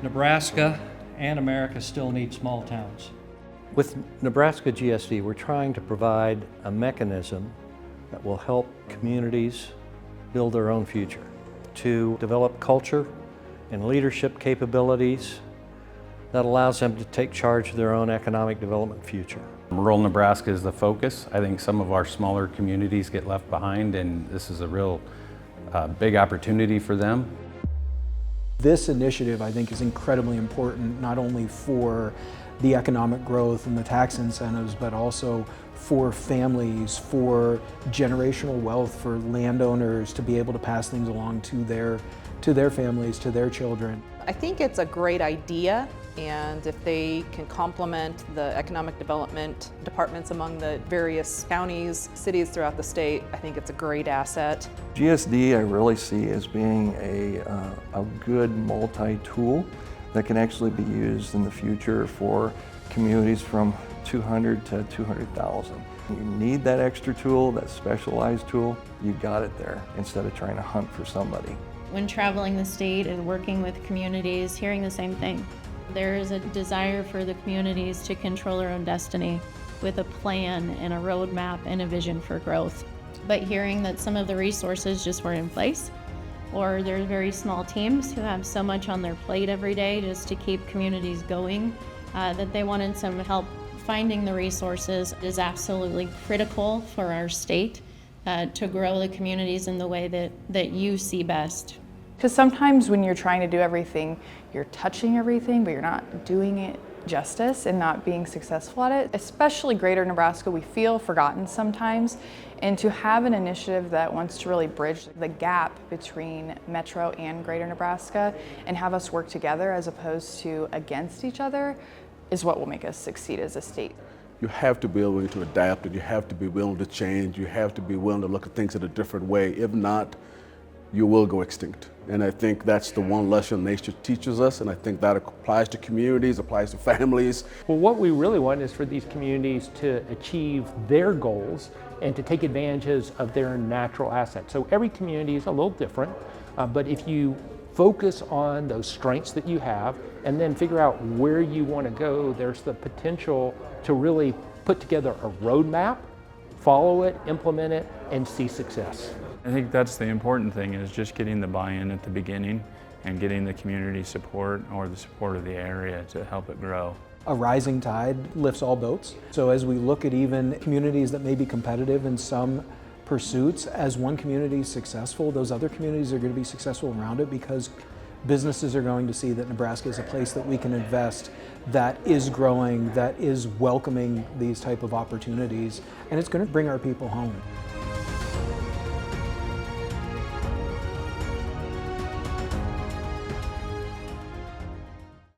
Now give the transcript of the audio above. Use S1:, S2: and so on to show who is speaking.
S1: Nebraska and America still need small towns. With NebraskaGSD, we're trying to provide a mechanism that will help communities build their own future, to develop culture and leadership capabilities that allows them to take charge of their own economic development future.
S2: Rural Nebraska is the focus. I think some of our smaller communities get left behind, and this is a real big opportunity for them.
S3: This initiative, I think, is incredibly important, not only for the economic growth and the tax incentives, but also for families, for generational wealth, for landowners to be able to pass things along to their families, to their children.
S4: I think it's a great idea, and if they can complement the economic development departments among the various counties, cities throughout the state, I think it's a great asset.
S5: GSD I really see as being a good multi-tool that can actually be used in the future for communities from 200 to 200,000. You need that extra tool, that specialized tool, you got it there instead of trying to hunt for somebody.
S6: When traveling the state and working with communities, hearing the same thing. There is a desire for the communities to control their own destiny with a plan and a roadmap and a vision for growth. But hearing that some of the resources just weren't in place, or there are very small teams who have so much on their plate every day just to keep communities going, that they wanted some help finding the resources is absolutely critical for our state to grow the communities in the way that you see best.
S7: Because sometimes when you're trying to do everything, you're touching everything, but you're not doing it justice and not being successful at it. Especially Greater Nebraska, we feel forgotten sometimes. And to have an initiative that wants to really bridge the gap between Metro and Greater Nebraska and have us work together as opposed to against each other is what will make us succeed as a state.
S8: You have to be willing to adapt, and you have to be willing to change. You have to be willing to look at things in a different way. If not, you will go extinct. And I think that's the one lesson nature teaches us, and I think that applies to communities, applies to families.
S9: Well, what we really want is for these communities to achieve their goals and to take advantages of their natural assets. So every community is a little different, but if you focus on those strengths that you have and then figure out where you want to go, there's the potential to really put together a roadmap, follow it, implement it, and see success.
S10: I think that's the important thing, is just getting the buy-in at the beginning and getting the community support or the support of the area to help it grow.
S3: A rising tide lifts all boats. So as we look at even communities that may be competitive in some pursuits, as one community is successful, those other communities are going to be successful around it because businesses are going to see that Nebraska is a place that we can invest, that is growing, that is welcoming these type of opportunities, and it's going to bring our people home.